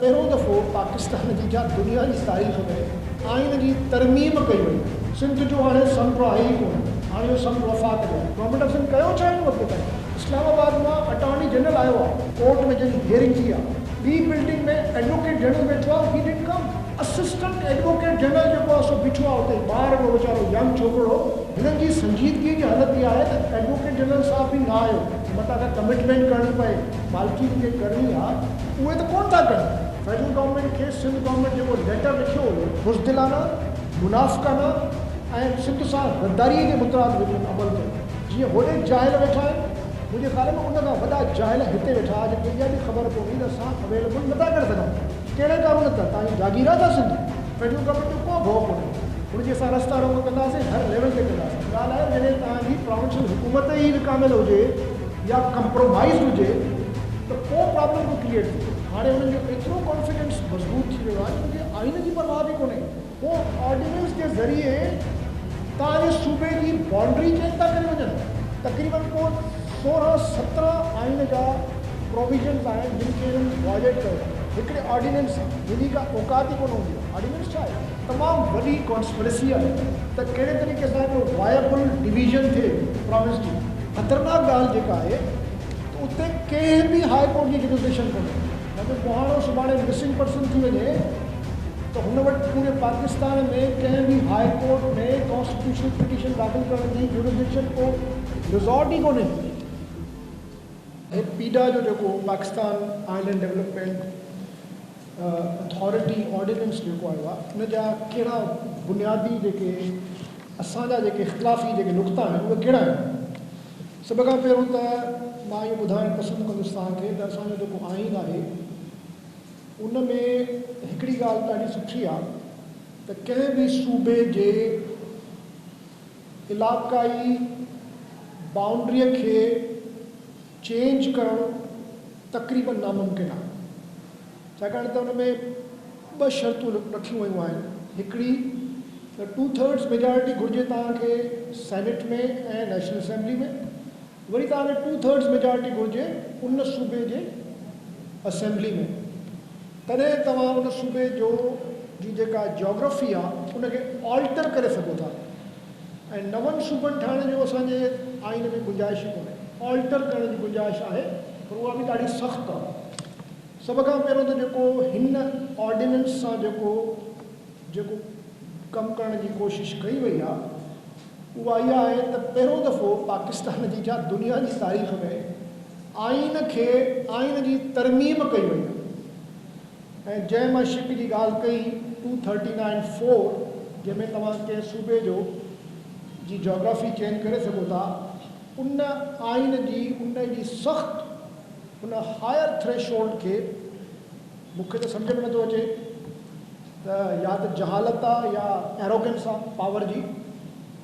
पहिरों दफ़ो पाकिस्तान जी जा दुनिया की तारीख़ में आइन की तरमीम कई वई। सिंध जो हाणे समुंड आहे ई कोन, हाणे इहो समुंड वफ़ा कयो। गवर्नमेंट ऑफ सिंध कयो छा आहे वक़्तु ताईं। इस्लामाबाद मां अटॉर्नी जनरल आयो आहे, कोर्ट में जॾहिं हियरिंग थी आहे, ॿी बिल्डिंग में एडवोकेट जनरल वेठो आहे, he didn't come. Assistant advocate general जेको आहे सो बीठो आहे उते, ॿार हो वीचारो यंग छोकिरो। हिननि जी संजीदगी जी हालत इहा आहे त एडवोकेट जनरल साहब बि न आयो, मथां खां कमिटमेंट करणी पए, मालिकी खे करणी आहे, उहे त कोन था कनि। फेडरल गवर्नमेंट खे सिंध गवर्नमेंट जेको लेटर लिखियो हुयो बुज़दिलाना, मुनाफ़िक़ाना ऐं सिंध सां गद्दारीअ जे मुतराद अमल कयो। जीअं होॾे जाहिल वेठा आहिनि, मुंहिंजे ख़्याल में उन खां वॾा जाहिल हिते वेठा जेके इहा बि ख़बर कोन्हे त असां अवेलेबल नथा करे सघूं। कहिड़े कानून त तव्हांजी जागीर आहे त सिंध फेडरल गवर्नमेंट जो को भउ कोन्हे। हुनजी असां रस्ता रोक कंदासीं, हर लेवल ते कंदासीं। ॻाल्हि आहे जॾहिं तव्हांजी प्रोविंशियल हुकूमत ई विकामिल हुजे या कंप्रोमाइज़ हुजे त को प्रॉब्लम को क्रिएट थिए। हाणे हुननि जो एतिरो कॉन्फिडेंस मज़बूत थी वियो आहे कि आइन जी परवाह बि कोन्हे। पोइ ऑर्डिनेंस जे ज़रिए तव्हांजे सूबे जी बाउंड्री चेंज था करे वञनि। तक़रीबन को 16-17 आइन जा प्रोविजन्स आहिनि जिन खे हिननि वॉयलेट कयो। हिकिड़े ऑर्डिनेंस जिनी का औकात ई कोन हूंदी आहे। ऑर्डिनेंस छा आहे? तमामु वॾी कॉन्स्पिरेसी आहे त कहिड़े तरीक़े सां हिकिड़ो वायबल डिवीजन थिए प्रोविंस जी। ख़तरनाक ॻाल्हि जेका आहे त उते कंहिं बि हाई कोर्ट जी जुरिसडिक्शन कोन्हे। अगर मोहाणो सुभाणे मिसिंग पर्सन थी वञे तो हुन वटि पूरे पाकिस्तान में कंहिं बि हाई कोर्ट में कॉन्स्टिट्यूशनल पिटीशन दाख़िल करण जी जुरिसडिक्शन को रिज़ॉर्ट ई कोन्हे। पीडा जो जेको Pakistan island development authority ordinance जेको आयो आहे, उन जा कहिड़ा बुनियादी जेके असांजा जेके इख़्तिलाफ़ी जेके नुक़्ता आहिनि उहे कहिड़ा आहिनि। सभ खां पहिरियों त मां इहो ॿुधाइणु पसंदि कंदुसि तव्हांखे त असांजो जेको आइन आहे उन में हिकिड़ी ॻाल्हि ॾाढी सुठी आहे त कंहिं बि सूबे जे इलाक़ाई बाउंड्रीअ खे चेंज करणु तक़रीबन नामुमकिन आहे। छाकाणि त हुन में 2 शर्तूं रखियूं वयूं आहिनि। हिकिड़ी त 2/3 मेजॉरिटी घुरिजे तव्हांखे सेनेट में ऐं नेशनल असेंबली में, वरी तव्हांखे 2/3 मेजॉरिटी घुरिजे उन सूबे जे असेंबली में। तॾहिं तव्हां उन सूबे जो जी जेका जोग्राफी आहे उनखे ऑल्टर करे सघो था। ऐं नवनि सूबनि ठाहिण जो असांजे आइन में गुंजाइश ई कोन्हे। ऑल्टर करण जी गुंजाइश आहे पर उहा बि ॾाढी सख़्तु आहे। सभ खां पहिरियों त जेको हिन ऑर्डिनेंस सां जेको कमु करण जी कोशिशि कई वई आहे उहा इहा आहे त पहिरों दफ़ो पाकिस्तान जी जा दुनिया जी तारीख़ में आइन जी तरमीम कई वई आहे। ऐं जंहिं मां शिप जी ॻाल्हि कई 239(4) जंहिंमें तव्हां कंहिं सूबे जो जी जोग्राफी चेंज करे सघो था, उन आइन जी उन जी सख़्तु उन हायर थ्रेशोल्ड खे मूंखे त सम्झ में नथो अचे त या त जहालत आहे या एरोगेंस आहे पावर जी,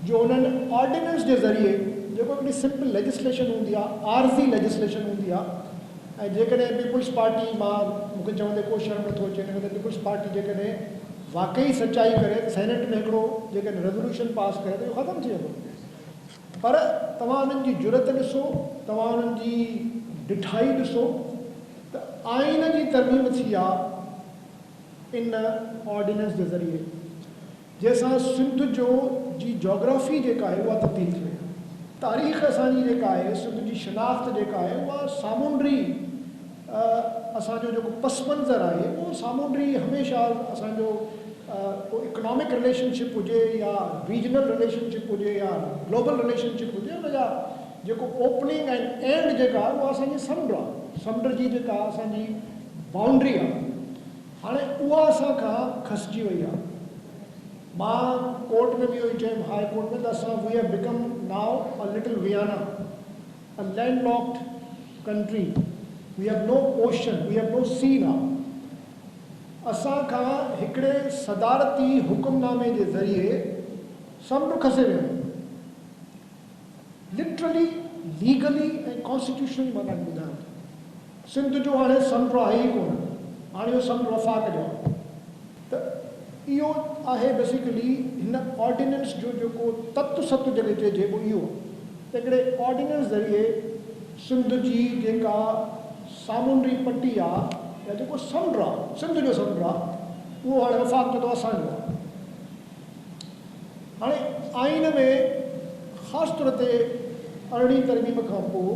जो उन्हनि ऑर्डिनेंस जे ज़रिए जेको हिकिड़ी सिंपल लेजिस्लेशन हूंदी आहे, आर्ज़ी लेजिस्लेशन हूंदी आहे। ऐं जेकॾहिं पीपुल्स पार्टी मां मूंखे चवंदे को शर्म नथो अचे, हिन करे पीपुल्स पार्टी जेकॾहिं वाक़ई सचाई करे सेनेट में हिकिड़ो जेकॾहिं रेज़ोल्यूशन पास करे त इहो ख़तमु थी वेंदो। पर तव्हां उन्हनि जी जुरत ॾिसो, तव्हां उन्हनि जी ॾिठाई ॾिसो त आइन जी तरमीम थी आहे इन ऑर्डिनेंस जे ज़रिए, जंहिंसां सिंध जो जी जोग्राफी जेका आहे उहा तब्दील थी वई। तारीख़ असांजी जेका आहे, सिंध जी शिनाख़्त जेका आहे उहा सामूंडी असांजो जेको पस मंज़र आहे उहो सामूंडी हमेशह असांजो को इकनॉमिक रिलेशनशिप हुजे या रीजनल रिलेशनशिप हुजे या ग्लोबल रिलेशनशिप हुजे, उन जा जेको ओपनिंग एंड एंड जेका आहे उहा असांजी समुंड आहे। समुंड जी जेका असांजी बाउंड्री आहे हाणे उहा असां खां खसिजी वई आहे। मां कोर्ट में बि इहो ई चयुमि, हाई कोर्ट में, त असां we have become now a little Vienna, a landlocked country, we have no ocean, we have no sea now. असां खां हिकिड़े सदारती हुकुमनामे जे ज़रिए समुंड खसे वियो, लिटरली लीगली ऐं कॉन्स्टिट्यूशनली। मां तव्हांखे ॿुधायां सिंध जो हाणे समुंड आहे ई कोन, हाणे इहो समुंड वफ़ा कयो। त इहो आहे बेसिकली हिन ऑर्डिनेंस जो जेको तत्व सत्व जॾहिं चइजे पोइ इहो त हिकिड़े ऑर्डिनेंस ज़रिए सिंध जी जेका सामूंडी पट्टी आहे या जेको समुंड आहे सिंध जो समुंड आहे उहो हाणे वफ़ाक़ जो त असांजो आहे। हाणे आइन में ख़ासि तौर ते 18वीं तरमीम खां पोइ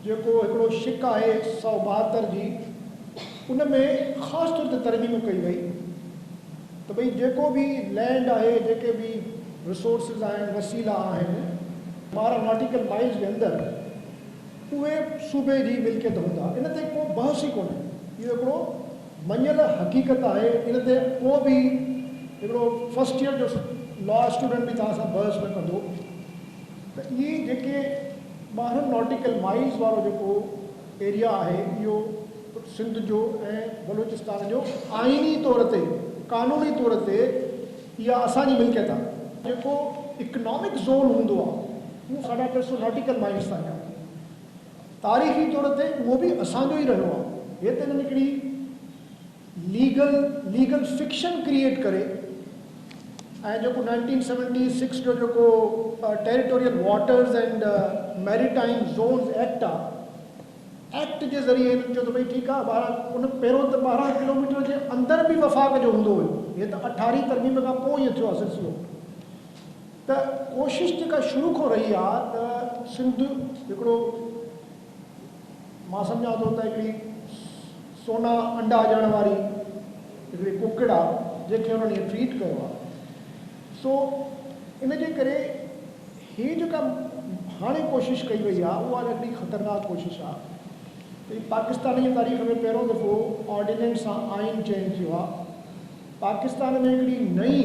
जेको हिकिड़ो शिक आहे 172 जी, उन में ख़ासि तौर ते तरमीम कई वई त भई जेको बि लैंड आहे, जेके बि रिसोर्सिस आहिनि, वसीला आहिनि, 12 नॉटिकल माइल्स जे अंदरि उहे सूबे जी मिल्कियत हूंदा। इन ते को बहस ई कोन्हे, इहो हिकिड़ो मञियल हक़ीक़त आहे। इन ते को बि हिकिड़ो फस्ट ईयर जो लॉ स्टूडेंट बि तव्हां सां बहस न कंदो त इहे जेके 12 नॉटिकल माइल्स वारो जेको एरिया आहे इहो सिंध जो ऐं बलूचिस्तान जो आइनी तौर ते, कानूनी तौर ते इहा असांजी मिल्कियत आहे। जेको इकनॉमिक ज़ोन हूंदो आहे उहो 350 नॉटिकल माइल्स ताईं आहे। तारीख़ी तौर ते उहो बि असांजो ई रहियो आहे। हे त हिननि हिकिड़ी लीगल फिक्शन क्रिएट करे ऐं जेको 1976 जो जेको territorial waters and maritime zones act आहे, एक्ट जे ज़रिए हिननि चयो त भई ठीकु आहे 12 उन पहिरियों त 12 किलोमीटर जे अंदरि बि वफ़ाक़ जो हूंदो हुयो। हे त 18वीं तरमीम खां पोइ इहो थियो आहे सिलसिलो। त कोशिशि जेका शुरू खां रही आहे त सिंध हिकिड़ो, मां सम्झां थो त हिकिड़ी सोना अंडा ॾियण वारी हिकिड़ी कुकड़ आहे जंहिंखे हुननि ट्रीट कयो आहे। सो इन जे करे हीअ जेका हाणे कोशिशि कई वई आहे उहा हिकिड़ी ख़तरनाक कोशिशि आहे। पाकिस्तान जी तारीख़ में पहिरियों दफ़ो ऑर्डिनेंस सां आइन चेंज थियो आहे। पाकिस्तान में हिकिड़ी नई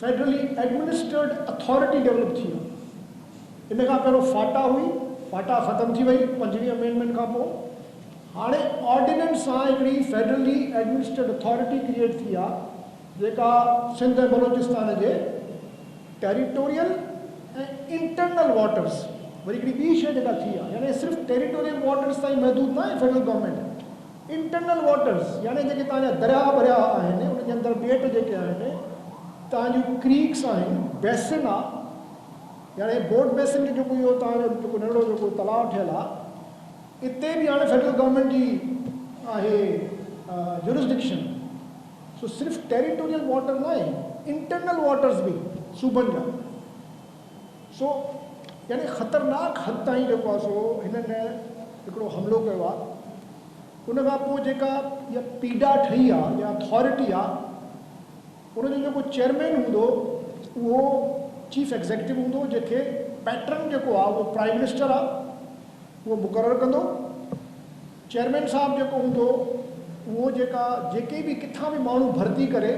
फेडरली एडमिनिस्ट्रेड अथॉरिटी डेवलप थी आहे। इन खां पहिरियों फाटा हुई, फाटा ख़तमु थी वई 5वीं अमेंडमेंट खां पोइ। हाणे ऑर्डिनेंस सां हिकिड़ी फेडरली एडमिनिस्ट्रेड अथॉरिटी क्रिएट थी आहे जेका सिंध ऐं बलूचिस्तान जे टेरिटोरियल ऐं इंटरनल वाटर्स, वरी हिकिड़ी ॿी शइ जेका थी आहे, यानी सिर्फ़ु टेरिटोरियल वाटर्स ताईं महदूद न आहे फेडरल गवर्नमेंट। इंटरनल वाटर्स यानी जेके तव्हांजा दरिया भरिया आहिनि, उनजे अंदरि ॿेट जेके आहिनि, तव्हांजूं क्रीक्स आहिनि, बेसिन आहे, यानी बोट बेसिन जो जेको इहो तव्हांजो जेको नंढिड़ो जेको तलाउ ठहियलु आहे, इते बि हाणे फेडरल गवर्नमेंट जी आहे जुरिसडिक्शन। सो सिर्फ़ु टेरिटोरियल वाटर न आहे, इंटरनल वाटर्स बि सूबनि जा। सो यानी ख़तरनाक हद ताईं जेको आहे सो हिननि हिकिड़ो हमिलो कयो आहे। उन खां पोइ जेका इहा पीडा ठही आहे या अथॉरिटी आहे, उनजो जेको चेयरमैन हूंदो उहो चीफ एग्ज़ेक्टिव हूंदो, जंहिंखे पैटर्न जेको आहे उहो प्राइम मिनिस्टर आहे, उहो मुक़ररु कंदो। चेयरमैन साहब जेको हूंदो उहो जेके बि किथां बि माण्हू भर्ती करे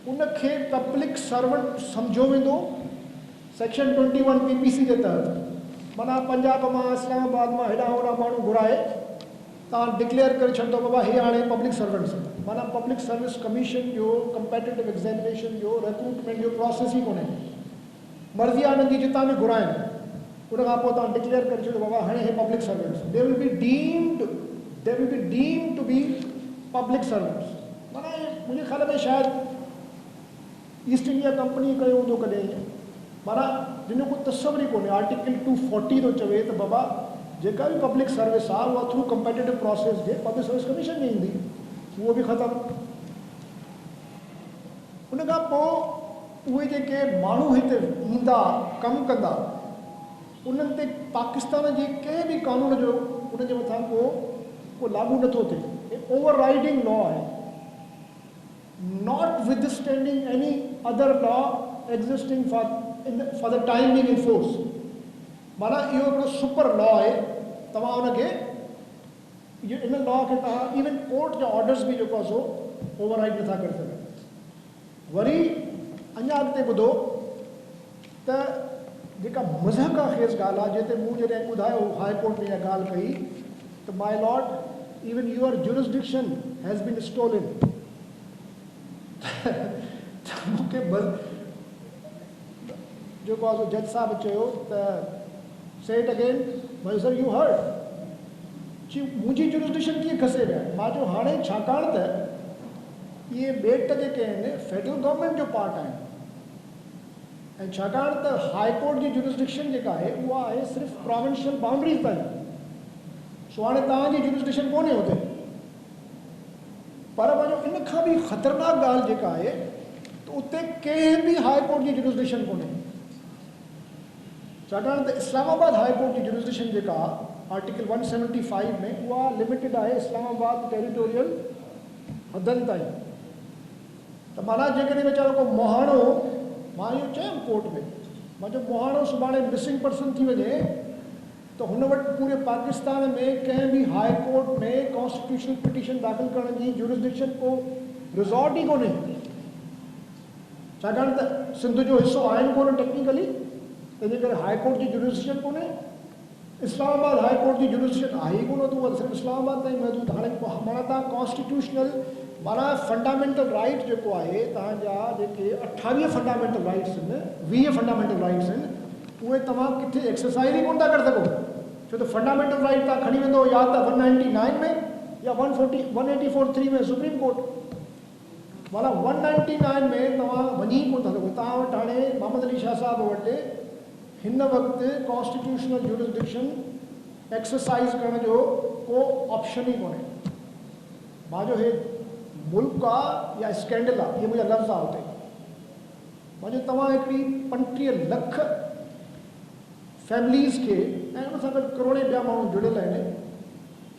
उनखे पब्लिक सर्वेंट सम्झो वेंदो सेक्शन 21 PPC जे तहत। माना पंजाब मां, इस्लामाबाद मां हेॾां होॾां माण्हू घुराए तव्हां डिक्लेयर करे छॾंदो बाबा हे हाणे पब्लिक सर्वेंट्स। माना पब्लिक सर्विस कमीशन जो, कंपेटिटिव एग्ज़ामिनेशन जो, रिक्रूटमेंट जो प्रोसेस ई कोन्हे। मर्ज़ी आहे हिननि जी जितां बि घुराइनि, उन खां पोइ तव्हां डिक्लेयर करे छॾो बाबा हाणे हे public servants, they will be deemed to be public servants. माना मुंहिंजे ख़्याल में शायदि ईस्ट इंडिया कंपनी कयो हूंदो कॾहिं, माना जिन को तस्वुर ई कोन्हे। आर्टिकल 240 थो चवे त बाबा जेका बि पब्लिक सर्विस आहे उहा थ्रू कंपेटिटिव प्रोसेस जे पब्लिक सर्विस कमीशन में ईंदी, उहो बि ख़तमु। उन खां पोइ उहे जेके माण्हू हिते ईंदा कमु कंदा, उन्हनि ते पाकिस्तान जे कंहिं बि कानून जो उनजे मथां को लागू नथो थिए। ओवर राइडिंग लॉ आहे, not withstanding any other law existing for the time being in force. माना इहो हिकिड़ो सुपर लॉ आहे। तव्हां हुनखे इन लॉ खे तव्हां इवन कोर्ट जा ऑर्डर्स बि जेको आहे सो ओवर राइड नथा करे सघनि। वरी अञा अॻिते ॿुधो त जेका मज़हक़ खेज़ ॻाल्हि आहे, जिते मूं जॾहिं ॿुधायो हाई कोर्ट में इहा ॻाल्हि कई त my lord even your jurisdiction has been stolen. मूंखे जेको आहे सो जज साहिबु चयो त से इट अगेन, भाई सर यू हर्ड जी मुंहिंजी जुरिसडिक्शन कीअं खसे विया। मां चयो हाणे छाकाणि त इहे ॿेट जेके आहिनि फेडरल गवर्नमेंट जो पार्ट आहिनि, ऐं छाकाणि त हाई कोर्ट जी जुरिसडिक्शन जेका आहे उहा आहे सिर्फ़ु प्रोविंशियल बाउंड्रीज़ ताईं। सो हाणे तव्हांजी जुरिस्डिक्शन कोन्हे हुते, पर वञो इन खां बि ख़तरनाक ॻाल्हि जेका आहे त उते कंहिं बि हाई कोर्ट जी जुरिस्डिक्शन कोन्हे, छाकाणि त इस्लामाबाद हाई कोर्ट जी जुरिस्डिक्शन जेका आर्टिकल 175 में उहा लिमिटेड आहे इस्लामाबाद टेरिटोरियल हदनि ताईं। त माना जेकॾहिं वीचारो को मोहाणो, मां इहो चयुमि कोर्ट में, मां चयो मोहाणो सुभाणे मिसिंग पर्सन थी वञे तो हुन वटि पूरे पाकिस्तान में कंहिं बि हाई कोर्ट में कॉन्स्टिट्यूशनल पिटीशन दाख़िल करण जी जुरिस्डिक्शन को रिज़ॉर्ट ई कोन्हे, छाकाणि त सिंध जो हिसो आहिनि कोन टेक्निकली, तंहिंजे करे हाई कोर्ट जी जुरिस्डिक्शन कोन्हे। इस्लामाबाद हाई कोर्ट जी जुरिस्डिक्शन आहे ई कोन, त उहा सिर्फ़ु इस्लामाबाद ताईं महदूद। हाणे माना तव्हां कॉन्स्टिट्यूशनल माना फंडामेंटल राइट जेको आहे तव्हांजा जेके 28 फंडामेंटल राइट्स आहिनि, 20 फंडामेंटल राइट्स आहिनि, उहे तव्हां किथे एक्सरसाइज ई कोन था करे सघो, छो त फंडामेंटल राइट तव्हां खणी वेंदो या त 199 में या 184(3) में सुप्रीम कोर्ट, माना 199 में तव्हां वञी कोन था सघो। तव्हां वटि हाणे मोहम्मद अली शाह साहब वटि हिन वक़्तु कॉन्स्टिट्यूशनल जुरिस्डिक्शन एक्सरसाइज करण जो को ऑप्शन ई कोन्हे। मां जो हे मुल्क आहे या स्कैंडल आहे, इहे मुंहिंजा लफ़्ज़ आहे हुते। मां चयो तव्हां हिकिड़ी 35 लख फैमिलीज़ खे ऐं उन सां गॾु करोड़े ॿिया माण्हू जुड़ियल आहिनि,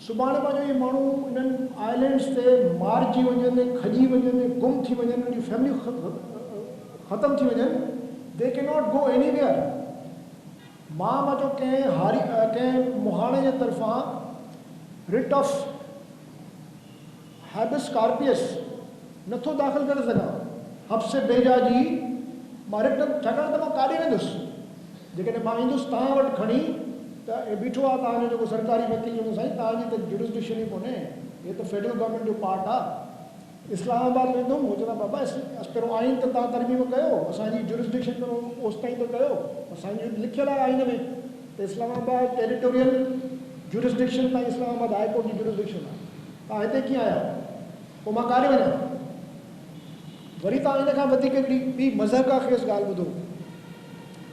सुभाणे मां चयो इहे माण्हू इन्हनि आइलैंड्स ते मारिजी वञनि, खजी वञनि, गुम थी वञनि, उनजी फैमिलियूं ख़तमु थी वञनि, they can not go anywhere. मां चयो कंहिं मुहाणे जे तरफ़ां रिट ऑफ हैबिस कार्पियस नथो दाख़िल करे सघां, हब्स बेजा जी मां रिट, छाकाणि त मां काॾे वेंदुसि, जेकॾहिं मां ईंदुसि तव्हां वटि खणी त हे बीठो आहे तव्हांजो जेको सरकारी वकील हूंदो, साईं तव्हांजी त जुरिस्डिक्शन ई कोन्हे, हे त फेडरल गवर्नमेंट जो पार्ट आहे। इस्लामाबाद वेंदुमि, हो चवंदा बाबा पहिरियों आइन त तव्हां तरमीम कयो, असांजी जुरिस्डिक्शन पहिरियों ओसि ताईं त कयो, असांजी लिखियलु आहे आइन में त इस्लामाबाद टेरिटोरियल जुरिस्डिक्शन ताईं इस्लामाबाद हाई कोर्ट जी जुरिस्डिक्शन आहे, तव्हां हिते कीअं आया, पोइ मां काॾे वञा। वरी तव्हां इन खां वधीक हिकिड़ी ॿी मज़हका खेसि ॻाल्हि ॿुधो,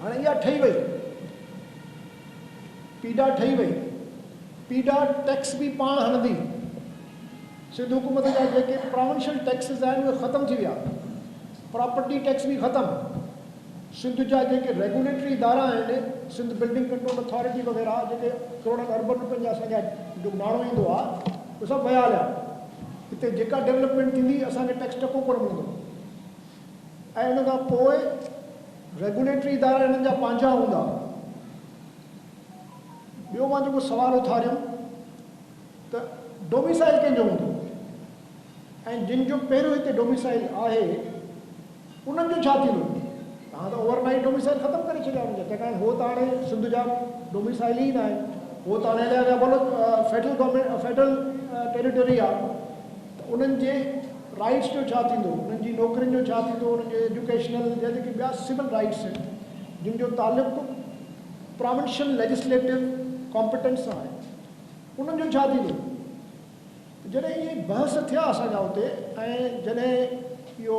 हाणे इहा ठही वई, पीडा ठही वई, पीडा टैक्स बि पाण हणंदी, सिंध हुकूमत जा जेके प्रोविंशियल टैक्सिस आहिनि उहे ख़तमु थी विया, प्रॉपर्टी टैक्स बि ख़तमु, सिंध जा जेके रेगुलेटरी इदारा आहिनि, सिंध बिल्डिंग कंट्रोल अथॉरिटी वग़ैरह जेके करोड़नि अरबनि रुपयनि जा असांजा जो नाणो ईंदो आहे उहे सभु विया हलिया। हिते जेका डेवलपमेंट थींदी असांखे टैक्स टको कोन मिलंदो, ऐं उन खां पोइ रेगुलेटरी इदारा हिननि जा पंहिंजा हूंदा। ॿियो मां जेको सुवाल उथारियुमि त डोमिसाइल कंहिंजो हूंदो, ऐं जिन जो पहिरियों हिते डोमिसाइल आहे उन्हनि जो छा थींदो? तव्हां त ओवरनाइट डोमिसाइल ख़तमु करे छॾिया हुनजा, छाकाणि हो त हाणे सिंध जा डोमिसाइल ई न आहे, हो त हाणे अलाए बोलो फेडरल गवर्नमेंट फेडरल टेरिटरी आहे, त उन्हनि जे राइट्स जो छा थींदो, उन्हनि जी नौकरियुनि जो छा थींदो, उन्हनि जे एजुकेशनल या जेके ॿिया सिविल राइट्स आहिनि जिन जो तालुक़ु प्रोविंशियल लेजिस्लेटिव कॉम्पिटेंस सां आहे, उन्हनि जो छा थींदो? जॾहिं इहे बहस थिया असांजा हुते, ऐं जॾहिं इहो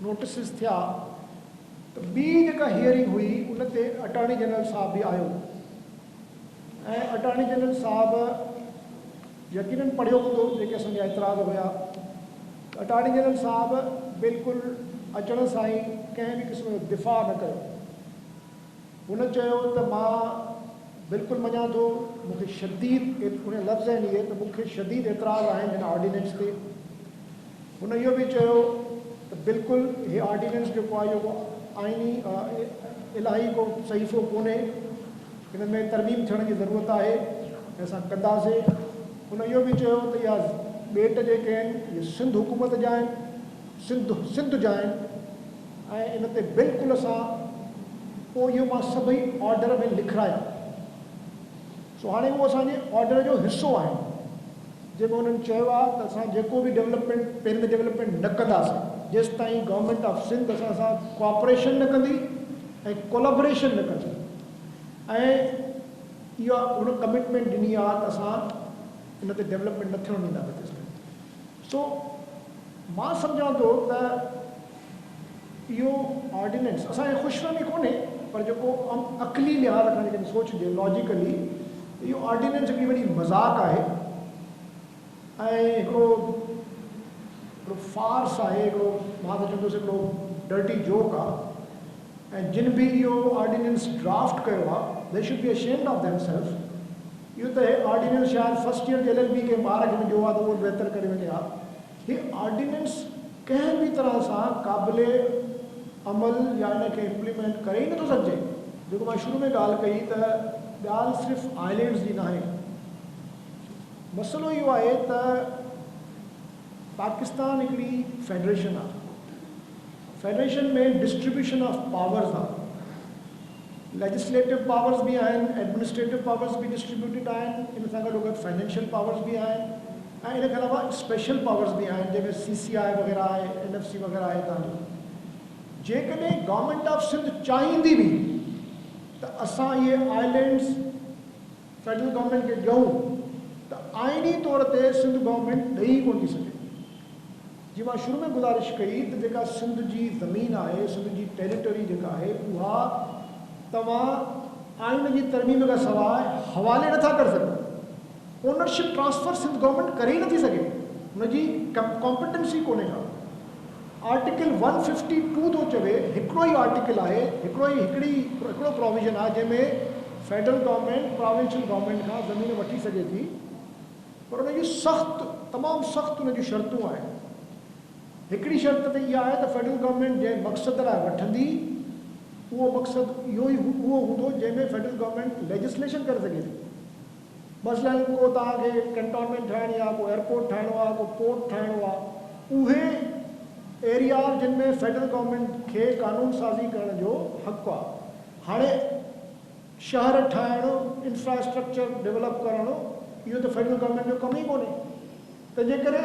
नोटिसिस थिया त ॿी जेका हियरिंग हुई उन ते अटॉर्नी जनरल साहब बि आयो, ऐं अटॉर्नी जनरल साहब यकीनन पढ़ियो हूंदो जेके असांजा एतिराज़ हुया। अटॉर्नी जनरल साहब बिल्कुलु अचण सां ई कंहिं बि क़िस्म जो दिफ़ा न कयो, हुन चयो त मां बिल्कुलु मञा थो, मूंखे शदीद उन लफ़्ज़ आहिनि इहे त मूंखे शदीद एतिराज़ आहिनि हिन ऑर्डिनेंस ते। हुन इहो बि चयो त बिल्कुलु हीअ ऑर्डिनेंस जेको आहे इहो आइनी इलाही को सहीफ़ो कोन्हे, हिन में तरमीम थियण जी ज़रूरत आहे ऐं असां कंदासीं। हुन इहो बि चयो त इहा ॿेट जेके आहिनि इहे सिंध हुकूमत जा आहिनि, सिंध जा आहिनि, ऐं इन ते बिल्कुलु असां पोइ इहो मां सभई ऑर्डर में लिखाया। सो हाणे उहो असांजे ऑर्डर जो हिसो आहे, जंहिंमें उन्हनि चयो आहे त असां जेको बि डेवलपमेंट पहिरीं त डेवलपमेंट न कंदासीं जेसि ताईं गवर्नमेंट ऑफ सिंध असां सां कोऑपरेशन न कंदी ऐं कोलैबोरेशन न कंदी, ऐं इहा उन कमिटमेंट ॾिनी आहे त असां इन ते डेवलपमेंट न थियणु ॾींदासीं तेसि ताईं। सो मां सम्झां थो त इहो ऑर्डिनेंस असांखे ख़ुशफ़हमी कोन्हे, पर जेको अक़ली लिहाज़ खां जेकॾहिं सोचिजे लॉजिकली इहो ऑर्डिनेंस हिकिड़ी वॾी मज़ाक आहे ऐं हिकिड़ो फार्स आहे, हिकिड़ो मां त चवंदुसि हिकिड़ो डर्टी जोक आहे। ऐं जिन बि इहो ऑर्डिनेंस ड्राफ्ट कयो आहे they should be ashamed of themselves. इहो त ऑर्डिनेंस शायदि फर्स्ट ईयर LLB के ॿार खे मिलियो आहे त उहो बहितर करे वञे हा। हीअ ऑर्डिनेंस कंहिं बि तरह सां क़ाबिले अमल या इनखे इम्प्लीमेंट करे ई नथो सघिजे। जेको मां शुरू में ॻाल्हि कई त ॻाल्हि सिर्फ़ु आइलैंड्स जी न आहे। मसइलो इहो आहे त पाकिस्तान हिकिड़ी फेडरेशन आहे। फेडरेशन में डिस्ट्रीब्यूशन ऑफ पावर्स आहे। लेजिस्लेटिव पावर्स बि आहिनि, एडमिनिस्ट्रेटिव पावर्स बि डिस्ट्रीब्यूटेड आहिनि, इन सां गॾोगॾु फाइनेंशियल पावर्स बि आहिनि ऐं इन खां अलावा स्पेशल पावर्स बि आहिनि जंहिंमें CCI वग़ैरह आहे, NFC वग़ैरह आहे तव्हांजो। जेकॾहिं गवर्नमेंट ऑफ सिंध चाहींदी बि त असां इहे आइलैंड्स फेडरल गवर्नमेंट खे ॾियूं त आइनी तौर ते सिंध गवर्नमेंट ॾेई कोन थी सघे। जी मां शुरू में गुज़ारिश कई त जेका सिंध जी ज़मीन आहे, सिंध जी टेरिटरी जेका आहे, उहा तव्हां आइन जी तरमीम खां सवाइ हवाले नथा करे सघो। ओनरशिप ट्रांसफर सिंध गवर्नमेंट करे ई नथी सघे, हुनजी कॉम्पिटेंसी कोन्हे का। आर्टिकल 152 थो चवे, हिकिड़ो ई आर्टिकल आहे, हिकिड़ो प्रोविजन आहे जंहिंमें फेडरल गवर्नमेंट प्रोविंशियल गवर्नमेंट खां ज़मीन वठी सघे थी, पर हुनजी तमामु सख़्तु हुन जूं शर्तूं आहिनि। हिकिड़ी शर्त त इहा आहे त फेडरल गवर्नमेंट जंहिं मक़सद लाइ वठंदी उहो मक़सदु उहो हूंदो जंहिंमें फेडरल गवर्नमेंट लेजिस्लेशन करे सघे थी। मसइलन को तव्हांखे कैंटोनमेंट ठाहिणी आहे, को एयरपोर्ट ठाहिणो आहे, को पोर्ट ठाहिणो आहे, उहे एरिया जिन में फेडरल गवर्नमेंट खे कानून साज़ी करण जो हक़ु आहे। हाणे शहर ठाहिणु, इंफ्रास्ट्रक्चर डेवलप करणु, इहो त फेडरल गवर्नमेंट जो कमु ई कोन्हे। तंहिंजे करे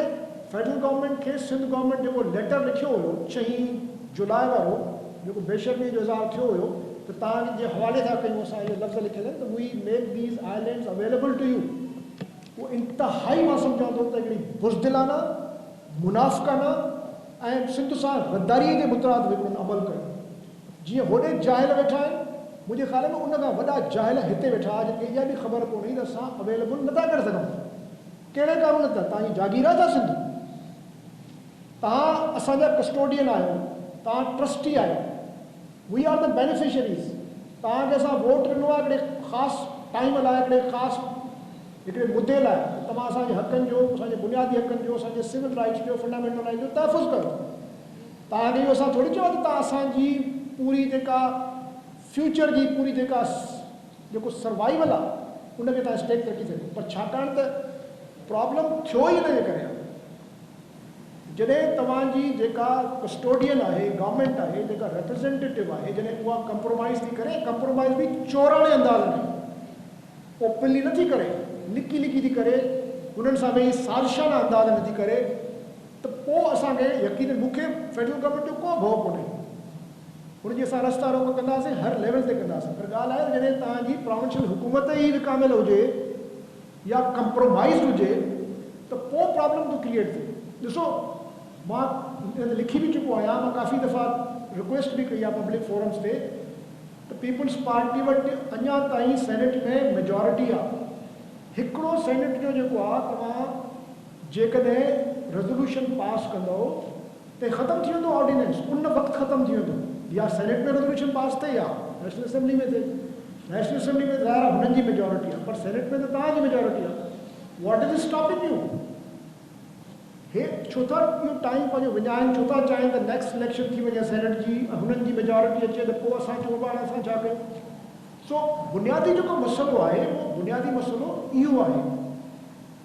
फेडरल गवर्नमेंट खे सिंध गवर्नमेंट जेको लेटर लिखियो हुयो 6 जुलाई वारो, जेको बेशर्मी जो इज़हार थियो हुयो त तव्हांजे हवाले था कयूं असां इहे लफ़्ज़ लिखियल आहिनि त we make these islands available to you. उहो इंतिहाई मां सम्झां थो त हिकिड़ी बुज़दिलाना, मुनाफ़िक़ाना ऐं सिंध सां गद्दारीअ जे मुतराद हिकिड़ो अमल कयो। जीअं होॾे जाहिल वेठा आहिनि, मुंहिंजे ख़्याल में उन खां वॾा जाहिल हिते वेठा जिनखे इहा बि ख़बर कोन्हे त असां अवेलेबल नथा करे सघूं। कहिड़े कानून ते? तव्हांजी जागीर आहे छा सिंध? तव्हां असांजा कस्टोडियन आहियो, तव्हां ट्रस्टी आहियो, वी आर द बेनिफिशरीज़। तव्हांखे असां वोट ॾिनो आहे हिकिड़े ख़ासि टाइम लाइ, हिकिड़े मुद्दे लाइ, तव्हां असांजे हक़नि जो, असांजे बुनियादी हक़नि जो, असांजे सिविल राइट्स जो, फंडामेंटल राइट्स जो तहफ़ुज़ कयो। तव्हांखे इहो असां थोरी चयो त तव्हां असांजी पूरी जेका फ्यूचर जी पूरी जेको सर्वाइवल आहे उनखे तव्हां स्टेक रखी सघो। पर छाकाणि त प्रॉब्लम थियो ई हिनजे करे आहे, जॾहिं तव्हांजी जेका कस्टोडियन आहे, गवर्नमेंट आहे, जेका रिप्रेज़ेंटेटिव आहे, जॾहिं उहा कंप्रोमाइज़ थी करे, कंप्रोमाइज़ बि चोराणे अंदाज़ में, ओपनली नथी करे, लिकी लिकी थी करे, हुननि सां वेही साज़िशाना अंदाज़ में थी करे, त पोइ असांखे यकीन, मूंखे फेडरल गवर्नमेंट जो को भउ कोन्हे, हुनजी असां रस्ता रोक कंदासीं, हर लेवल ते कंदासीं। पर ॻाल्हि आहे जॾहिं तव्हांजी प्रोविंशियल हुकूमत ई विकामियल हुजे या कंप्रोमाइज़ हुजे त पोइ प्रॉब्लम थो क्रिएट थिए। ॾिसो, मां लिखी बि चुको आहियां, मां काफ़ी दफ़ा रिक्वेस्ट बि कई आहे पब्लिक फोरम्स ते त पीपल्स पार्टी वटि अञा ताईं सेनेट में मेजॉरिटी आहे। हिकिड़ो सेनेट जो जेको आहे, तव्हां जेकॾहिं रेज़ोल्यूशन पास कंदो त ख़तमु थी वेंदो ऑर्डिनेंस, उन वक़्तु ख़तमु थी वेंदो। या सेनेट में रेज़ोल्यूशन पास थिए या नेशनल असेंबली में थिए। नेशनल असेंबली में ज़ाहिर आहे हुननि जी मेजॉरिटी आहे, पर सेनेट में त तव्हांजी मेजॉरिटी आहे। What is stopping you? हे छो था इहो टाइम पंहिंजो विञाइनि, छो था चाहिनि त नेक्स्ट इलेक्शन थी वञे सेनेट जी, हुननि जी मेजॉरिटी अचे त पोइ असां चऊं पाण असां छा कयूं? सो बुनियादी जेको मसइलो आहे, उहो बुनियादी मसइलो इहो आहे।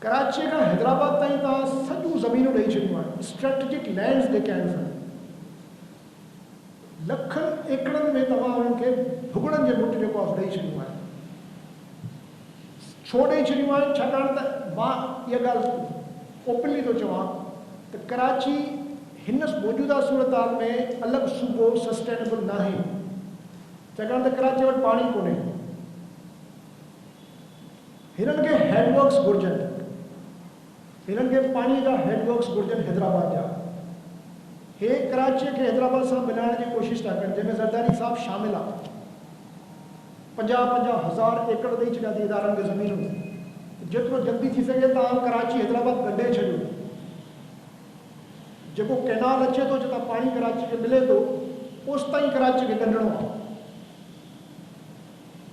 कराची खां हैदराबाद ताईं तव्हां सॼियूं ज़मीनूं ॾेई छॾियूं आहिनि, स्ट्रेटेजिक लैंड्स जेके आहिनि, लखनि एकड़नि में तव्हां उन्हनि खे भुॻड़नि जे मुट जेको आहे ॾेई छॾियूं आहिनि। छो ॾेई छॾियूं आहिनि? छाकाणि त मां इहा ॻाल्हि ओपनली थो चवां त कराची हिन मौजूदा सूरत हाल में अलॻि सूबो सस्टेनेबल न आहे, छाकाणि त कराची वटि पाणी कोन्हे। हिननि खे हेडवर्क्स घुरिजनि, हिननि खे पाणीअ जा हेडवर्क्स घुरिजनि हैदराबाद जा। हे कराचीअ खे हैदराबाद सां मिलाइण जी कोशिशि था कनि, जंहिंमें ज़रदारी साहिबु शामिल आहे। 50,000 एकड़ ॾेई छॾिया अथई इदारनि खे ज़मीनूं। जेतिरो जल्दी थी सघे तव्हां कराची हैदराबाद गॾे छॾियो। जेको कैनाल अचे थो, जितां पाणी कराची खे मिले थो, ओसि ताईं कराची खे ॻंढिणो आहे।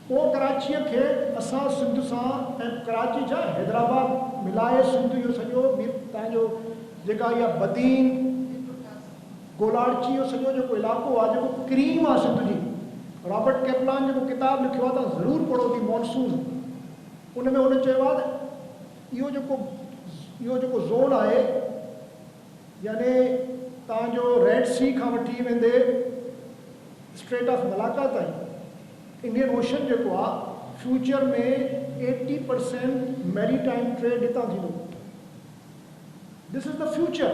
पोइ कराचीअ खे असां सिंध सां ऐं कराची जा हैदराबाद मिलाए सिंध जो सॼो तव्हांजो जेका इहा बदीन गोलारची जो सॼो जेको इलाइक़ो आहे, जेको क्रीम आहे सिंध जी। रॉबर्ट कैपलान जेको किताबु लिखियो आहे तव्हां ज़रूरु पढ़ो थी, मॉनसून। उन में हुन चयो आहे इहो जेको ज़ोन आहे, यानी तव्हांजो रेड सी खां वठी वेंदे स्ट्रेट ऑफ मलाका ताईं इंडियन ओशन जेको आहे, फ्यूचर में 80% मैरीटाइम ट्रेड हितां थींदो। This is the future.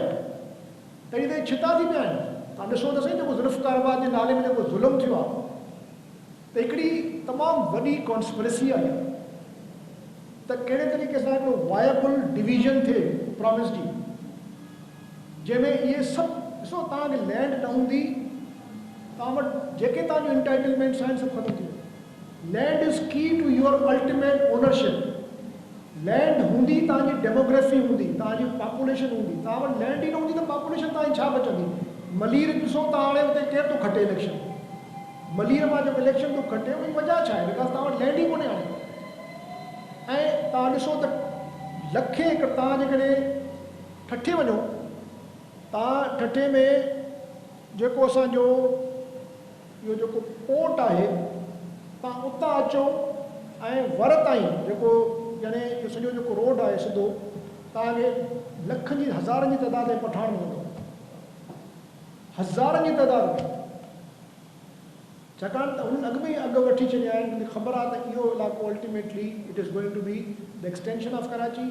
तॾहिं त छिता थी पिया आहिनि। तव्हां ॾिसो त सही, जेको ज़ुल्फ़कार आबाद जे नाले में जेको ज़ुल्म थियो आहे, त हिकिड़ी तमामु वॾी कॉन्स्पिरेसी आहे त कहिड़े तरीक़े सां हिकिड़ो वायबल डिवीजन थिए प्रॉमिस जी, जंहिंमें इहे सभु ॾिसो, तव्हांखे लैंड न हूंदी, तव्हां वटि जेके तव्हांजो इंटाइटलमेंट्स आहिनि सभु ख़तमु थी वेंदा। Land is key to your ultimate ownership. Land हूंदी, तव्हांजी डेमोग्राफी हूंदी, तव्हांजी पॉपुलेशन हूंदी। तव्हां वटि लैंड ई न हूंदी त पॉपुलेशन तव्हांजी छा बचंदी? मलीर ॾिसो तव्हां हाणे हुते केरु थो खटे इलेक्शन? मलीर मां जेको इलेक्शन थो खटे उनजी वजह छा आहे? बिकॉज़ तव्हां वटि लैंड ई कोन्हे हाणे। ऐं तव्हां ॾिसो त लखे एकड़, तव्हां जेकॾहिं ठठे वञो, तव्हां ठठे में जेको असांजो इहो जेको पोर्ट आहे, तव्हां उतां अचो ऐं वर ताईं जेको यानी सॼो जेको रोड आहे सिधो, तव्हांखे लखनि जी हज़ारनि जी तइदाद में पठाण मिलंदो, हज़ारनि जी तइदाद में। छाकाणि त उन्हनि अॻु में ई अघु वठी छॾिया आहिनि। मूंखे ख़बर आहे त इहो इलाइक़ो ultimately it is going to be the extension of Karachi.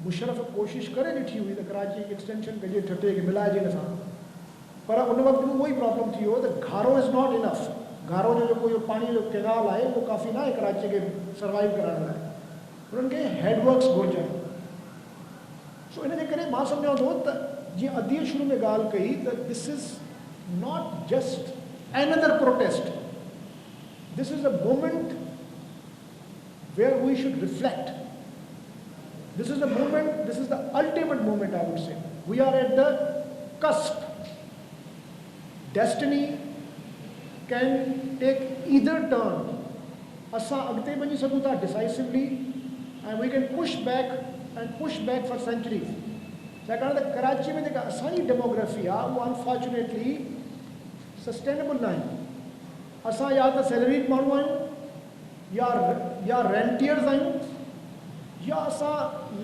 Musharraf कोशिशि करे ॾिठी हुई त कराची जी एक्सटेंशन कजे, ठठे खे मिलाइजे हिन सां, पर उन वक़्तु बि उहो ई प्रॉब्लम थी वियो त घारो इज़ नॉट इनफ। घारो जो जेको इहो पाणी जो कैनाल आहे उहो काफ़ी न आहे कराची खे सर्वाइव करण लाइ। उन्हनि खे हेडवर्क्स घुरिजनि। सो इन जे करे मां सम्झां थो त जीअं अदीअ शुरू में ॻाल्हि कई त this is not just another protest. This is a moment where we should reflect. This is the moment, this is the ultimate moment, I would say. We are at the cusp. Destiny can take either turn. Asa agte bani sagu tha decisively, and we can push back for centuries. Chakana the Karachi mein jeka asani demography a wo unfortunately sustainable न आहे। असां या त salaried माण्हू आहियूं या रेंटियर्स आहियूं, या असां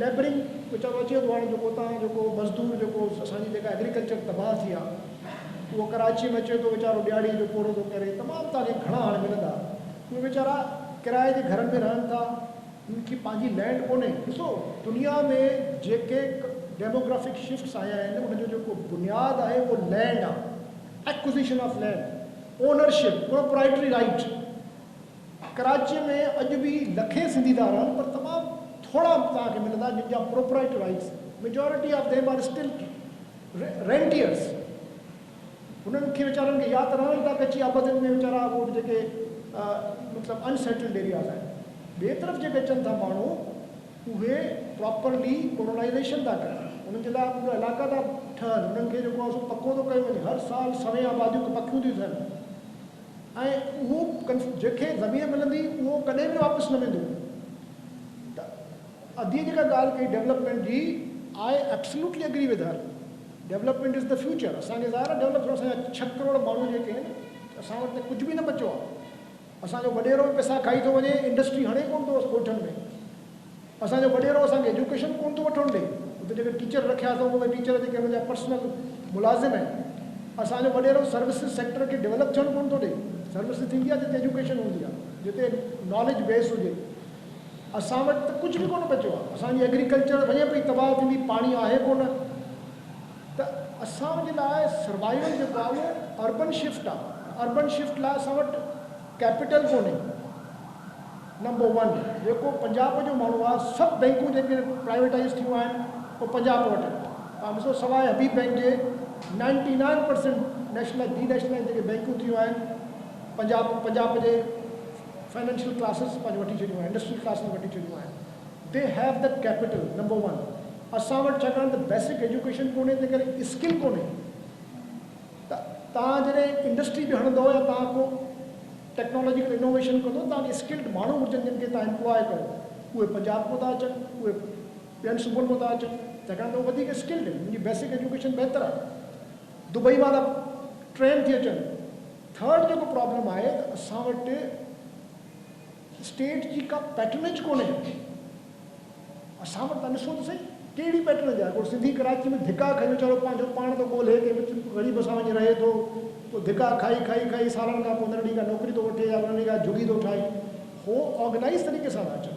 लेबरिंग वीचारो अचे थो हाणे जेको तव्हां जेको मज़दूर जेको असांजी जेका एग्रीकल्चर तबाह थी आहे, उहो कराची में अचे थो वीचारो ॾियाड़ी जो पूरो थो करे। तमामु तव्हांखे घणा हाणे मिलंदा। उहे वीचारा किराए जे घरनि में रहनि था, उनकी पंहिंजी लैंड कोन्हे। ॾिसो, दुनिया में जेके डेमोग्राफिक शिफ्ट्स आया आहिनि उनजो जेको बुनियादु आहे उहो लैंड आहे। Acquisition of land, ownership, proprietary right. Karachi में अॼु बि लखे सिंधीदार आहिनि, पर तमामु थोरा तव्हांखे मिलंदा जिन जा proprietary rights. Majority of them are still rentiers. उन्हनि खे वीचारनि खे या त रहनि था कची आबादियुनि में वीचारा, उहो जेके मतिलबु अनसेटल्ड एरियाज़ आहिनि। ॿिए तरफ़ जेके अचनि था माण्हू, उहे प्रॉपरली कोलोनाइज़ेशन था कनि, उन्हनि जे लाइ पूरा इलाइक़ा था ठहनि, उन्हनि खे जेको आहे सो पको थो कयो वञे। हर साल सवे आबादियूं पकियूं थियूं थियनि, ऐं उहो जंहिंखे ज़मीन मिलंदी उहो कॾहिं बि वापसि न वेंदो। त अदीअ जेका ॻाल्हि कई डेवलपमेंट जी, I absolutely agree with her. Development is the future. असांखे ज़ाहिर आहे डेवलप, असांजा 6 करोड़ माण्हू जेके आहिनि, असां वटि त कुझु बि न बचियो आहे। असांजो वॾेरो पैसा खाई थो वञे, इंडस्ट्री हणे कोन थो ॻोठनि में। असांजो वॾेरो असांखे एजुकेशन कोन थो वठणु ॾे। उते जेके टीचर रखिया अथऊं, उहे टीचर जेके हुनजा पर्सनल मुलाज़िम आहिनि। असांजो वॾेरो सर्विसिस सेक्टर खे डेवलप थियणु कोन थो ॾे। सर्विसिस थींदी आहे जिते एजुकेशन हूंदी आहे, जिते नॉलेज बेस हुजे। असां वटि त कुझु बि कोन बचियो आहे। असांजी एग्रीकल्चर वञे पई तबाह थींदी, पाणी आहे कोन। त असांजे लाइ सर्वाइवल जेको आहे उहो अर्बन शिफ्ट आहे। अर्बन शिफ्ट लाइ असां वटि कैपिटल कोन्हे। नंबर 1 जेको पंजाब जो माण्हू आहे, सभु बैंकूं जेके प्राइवेटाइज़ थियूं आहिनि उहो पंजाब वटि। तव्हां ॾिसो, सवाइ हबीब बैंक जे 99% नेशनल डी नेशनल जेके बैंकूं थियूं आहिनि पंजाब जे फाइनेंशियल क्लासिस पंहिंजो वठी छॾियूं आहिनि, इंडस्ट्रियल क्लासिस वठी छॾियूं आहिनि। They have the capital number one. असां वटि छाकाणि त बेसिक एजुकेशन कोन्हे, तंहिं करे स्किल कोन्हे। त तव्हां जॾहिं इंडस्ट्री बि हणंदो या तव्हां को टेक्नोलॉजिकल इनोवेशन कंदो, तव्हांखे स्किल्ड माण्हू हुजनि जिन खे तव्हां एम्प्लॉय कयो। उहे पंजाब मां था अचनि, उहे ॿियनि सूबनि मां था अचनि, छाकाणि त उहे वधीक स्किल्ड आहिनि, मुंहिंजी बेसिक एजुकेशन बहितर आहे। दुबई मां था ट्रेन थी अचनि। थर्ड जेको प्रॉब्लम आहे त असां वटि स्टेट जी का पैटर्नेज कोन्हे। असां वटि तव्हां ॾिसो त सही कहिड़ी पैटर्नेज आहे। को सिंधी कराची में धिका खाई वीचारो पंहिंजो पाण थो ॻोल्हे, के ग़रीब सां वञी रहे थो, पोइ धिका खाई खाई खाई सालनि खां 15 ॾींहं खां नौकिरी थो वठे या 15 ॾींहं खां झुगी थो ठाहे। हो ऑर्गेनाइज़ तरीक़े सां था अचनि।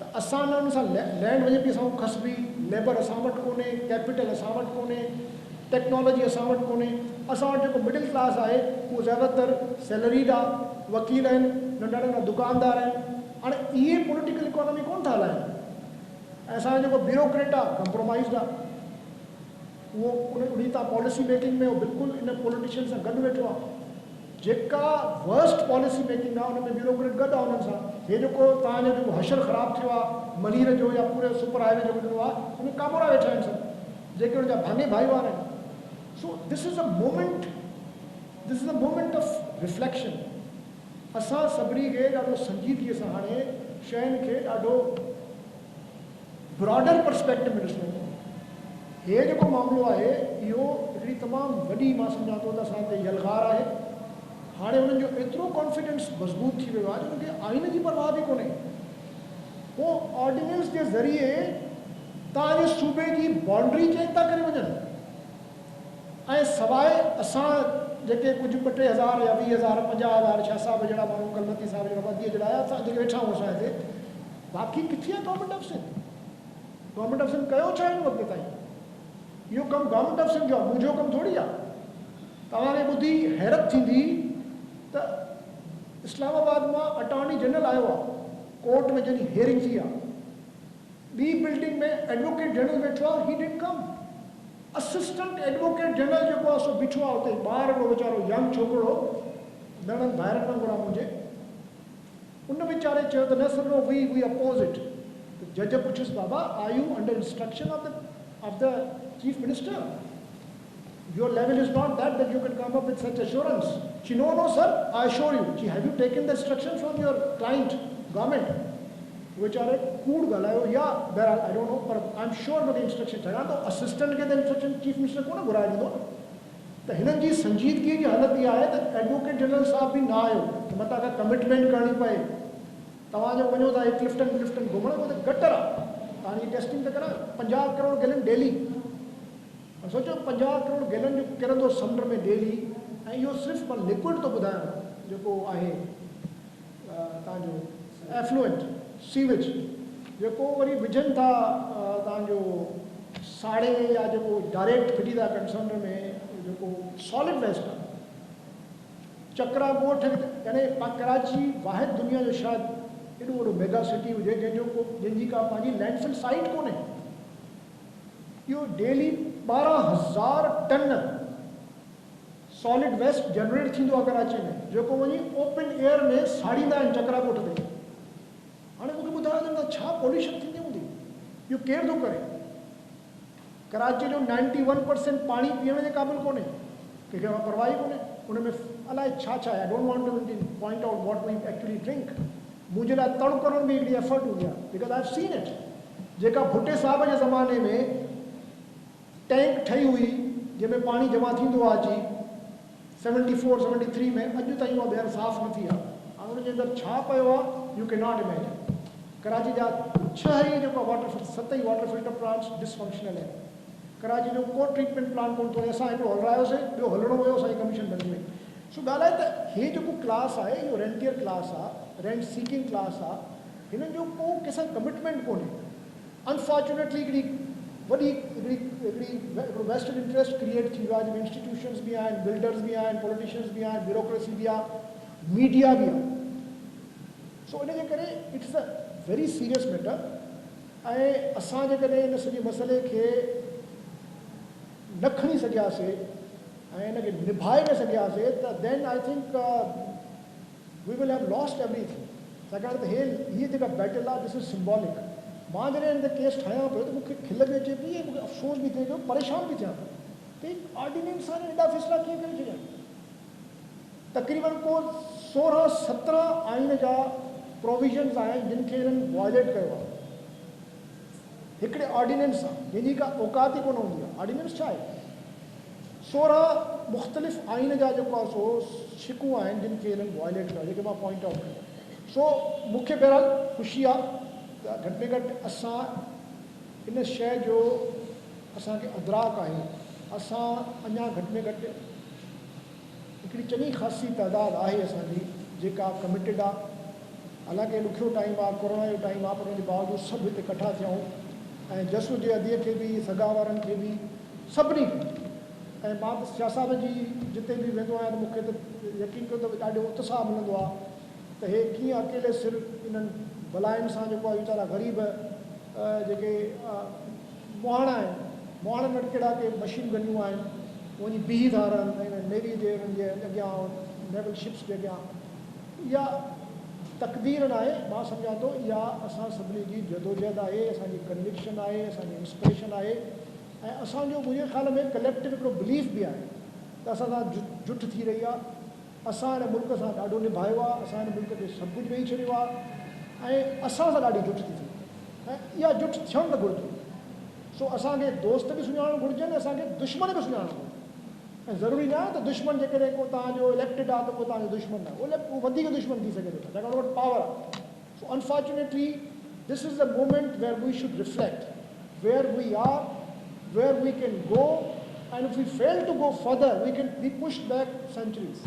त असां न हुन सां लैंड वञे पई असां खसबी, लेबर असां वटि कोन्हे, कैपिटल असां वटि कोन्हे, टेक्नोलॉजी असां वटि कोन्हे। असां वटि जेको मिडिल क्लास आहे उहो ज़्यादातर सैलरीड आहे, वकील आहिनि, नंढा नंढा दुकानदार आहिनि। हाणे इहे पॉलिटिकल इकोनॉमी कोन था हलाइनि। ऐं असांजो जेको ब्यूरोक्रेट आहे कंप्रोमाइज़ड आहे। उहो उन तव्हां पॉलिसी मेकिंग में उहो बिल्कुलु इन पॉलिटिशियन सां गॾु वेठो आहे। जेका वर्स्ट पॉलिसी मेकिंग आहे उन में ब्यूरोक्रेट गॾु आहे उन्हनि सां। हे जेको तव्हांजो जेको हशर ख़राबु थियो आहे मलीर जो या पूरे सुपर हाईवे जेको थियो आहे, उन कामोरा वेठा आहिनि सभु, जेके उनजा भाङे भाईवार आहिनि। So this is a moment of reflection. असां सभिनी खे ॾाढो संजीदगीअ सां हाणे शयुनि खे ॾाढो ब्रॉडर पर्सपेक्टिव में ॾिसणो पवंदो। हे जेको मामिलो आहे इहो हिकिड़ी तमामु वॾी, मां सम्झां थो त असां ते यलगार आहे। हाणे हुननि जो एतिरो कॉन्फिडेंस मज़बूत थी वियो आहे जो हुनखे आइन जी परवाह बि कोन्हे। उहो ऑर्डिनेंस जे ज़रिए तव्हांजे सूबे जी बाउंड्री चेंज था करे वञनि। ऐं सवाइ असां जेके कुझु 2-3 हज़ार या 20,000 50,000 शाह साहिब जहिड़ा माण्हू, कलमती साहिब जहिड़ा वधीक जहिड़ा असां जेके वेठा आहियूं असां हिते, बाक़ी किथे आहे government of Sindh? Government of Sindh कयो छा हिन वक़्त ताईं? इहो कमु गवर्नमेंट ऑफ सिंध जो आहे, मुंहिंजो कमु थोरी आहे। तव्हांखे ॿुधी हैरत थींदी त इस्लामाबाद मां अटॉर्नी जनरल आयो आहे, कोर्ट में जॾहिं हियरिंग थी आहे, ॿी बिल्डिंग में एडवोकेट जनरल वेठो आहे, he didn't come. Assistant advocate general जेको आहे सो बीठो आहे हुते, ॿार हिकिड़ो वीचारो यंग छोकिरो, दड़नि ॿाहिरि न घुरा मुंहिंजे, उन वीचारे चयो त न सर वी अपोज़ इट। जज पुछियुसि, बाबा are you under instruction of the chief minister? Your level is not that you can come up with such assurance. She, no sir, I assure you. She, have you taken the instruction from your client, government? Which are cool galayo, yeah, there I don't know, but I'm sure the instruction chaya to assistant ke the instruction chief minister ko na buraya dido. तो हिननि जी संजीदगी जी हालत इहा आहे त advocate general साहब बि न आयो, त मथां खां कमिटमेंट करणी पए। तव्हांजो वञो था क्लिफ्टन घुमण, उहो त गटर आहे, तव्हांजी टेस्टिंग त करायो। 50 करोड़ गैलन डेली, सोचो 50 करोड़ गैलन जो किरंदो समुंड में डेली। ऐं इहो सिर्फ़ु मां लिक्विड थो ॿुधायां जेको आहे तव्हांजो एफ्लुएंट सीवेज, जेको वरी विझनि था तव्हांजो साड़े या जेको डायरेक्ट फिटी था कनि समुंड में, जेको सॉलिड वेस्ट आहे। चकरा ॻोठ, यानी कराची वाहिद दुनिया जो शायदि एॾो वॾो मेगा सिटी हुजे जंहिंजी का पंहिंजी लैंडफिल साइट कोन्हे। इहो daily 12,000 ton solid waste generate थींदो आहे कराची में, जेको वञी ओपन एयर में साड़ींदा आहिनि चकरा ॻोठ ते। हाणे मूंखे ॿुधायो त छा पॉल्यूशन थींदी हूंदी, इहो केरु थो करे? कराची जो 91% पाणी पीअण जे क़ाबिल कोन्हे, कंहिंखे परवाह ई कोन्हे। उन में अलाए छा आहे, I don't want to point out what we actually drink. मुंहिंजे लाइ तड़ करण में हिकिड़ी एफर्ट हूंदी आहे, because I have seen it. जेका भुट्टे साहिब जे ज़माने में टैंक ठही हुई जंहिंमें पाणी जमा थींदो आहे अची 74-73 में, अॼु ताईं उहा ॿीहर साफ़ु न थी आहे। हाणे हुनजे अंदरि छा पियो आहे U can not imagine. Karachi जा 6 ई जेको वाटर 7 ई वाटर फिल्टर प्लांट्स डिसफंक्शनल आहिनि। कराची जो को ट्रीटमेंट प्लांट कोन थो, असां हिकिड़ो हलायोसीं, ॿियो हलणो हुयो, असांजी कमीशन बंदि हुई। सो ॻाल्हि आहे त हे जेको क्लास आहे इहो रेंटियर क्लास आहे, रेंट सीकिंग क्लास आहे। हिननि जो को कंहिंसां कमिटमेंट कोन्हे। अनफॉर्चुनेटली हिकिड़ी वॾी हिकिड़ो वेस्टर्न इंट्रस्ट क्रिएट थी वियो आहे, जंहिंमें इंस्टीट्यूशन्स बि आहिनि, बिल्डर्स बि आहिनि, पॉलिटिशियंस बि आहिनि, ब्यूरोक्रेसी बि आहे, मीडिया बि आहे। सो इन जे करे it's a very serious matter. ऐं असां जेकॾहिं इन सॼे मसइले खे न खणी सघियासीं ऐं हिनखे निभाए न सघियासीं त then I think we will have lost everything. छाकाणि त हीअ जेका बैटल आहे दिस इज़ सिम्बॉलिक। मां जॾहिं हिन ते केस ठाहियां पियो त मूंखे खिल बि अचे पई ऐं मूंखे अफ़सोस बि थिए पियो, परेशान बि थियां पियो त ऑर्डिनेंस सां एॾा फ़ैसिला कीअं करे छॾिया। तक़रीबन को 16-17 आइन जा प्रोविजन्स आहिनि जिन खे हिननि वायलेट कयो आहे हिकिड़े ऑर्डिनेंस सां, जंहिंजी का औकात ई कोन हूंदी आहे। ऑर्डिनेंस छा आहे? 16 मुख़्तलिफ़ आइन जा जेको आहे सो शिकूं आहिनि जिन खे हिननि वायलेट कयो, जेके मां पॉइंट आउट कयो। सो मूंखे बहरहाल ख़ुशी आहे त घटि में घटि असां इन शइ जो असांखे अदराक आहे, असां अञा घटि में घटि हिकिड़ी चङी ख़ासी तइदाद आहे असांजी जेका कमिटेड आहे। हालांकि ॾुखियो टाइम आहे, कोरोना जो टाइम आहे, पर हुन जे बावजूदि सभु हिते इकठा थियूं ऐं जसु जे अदीअ खे बि, सगा वारनि खे बि, सभिनी खे। ऐं मां त सियासत जी जिते बि वेंदो आहियां त मूंखे त यकीन कयो त ॾाढो उत्साह मिलंदो आहे त हे कीअं अकेले सिर्फ़ु इन्हनि बलाइनि सां जेको आहे वीचारा ग़रीब जेके मुहाणा आहिनि, मुहाणनि वटि कहिड़ा के मशीन गनियूं आहिनि, वञी बीह था रहनि ऐं नेवी जे हुननि जे अॻियां, नेवल शिप्स जे अॻियां। इहा तक़दीर न आहे, मां सम्झां थो इहा असां सभिनी जी जदोजहद आहे, असांजी कन्विक्शन आहे, असांजी इंस्पिरेशन आहे ऐं असांजो मुंहिंजे ख़्याल में कलेक्टिव हिकिड़ो बिलीफ बि आहे त असां सां जुट थी रही आहे। असां हिन मुल्क सां ॾाढो निभायो आहे, असां हिन मुल्क खे सभु कुझु ॾेई छॾियो आहे ऐं असां सां ॾाढी जुट थी थिए ऐं इहा जुट थियणु न घुरिजे। सो असांखे दोस्त बि सुञाणणु घुरिजनि, असांखे दुश्मन बि सुञाणणु घुरिजे। ऐं ज़रूरी न आहे त दुश्मन जेकॾहिं को तव्हांजो इलेक्टेड आहे त को तव्हांजो दुश्मन न आहे, उहो वधीक दुश्मन थी सघे थो, छाकाणि उन वटि पावर आहे। So unfortunately this is the moment where we should reflect where we are, where we can go, and if we fail to go further, we can be pushed back centuries.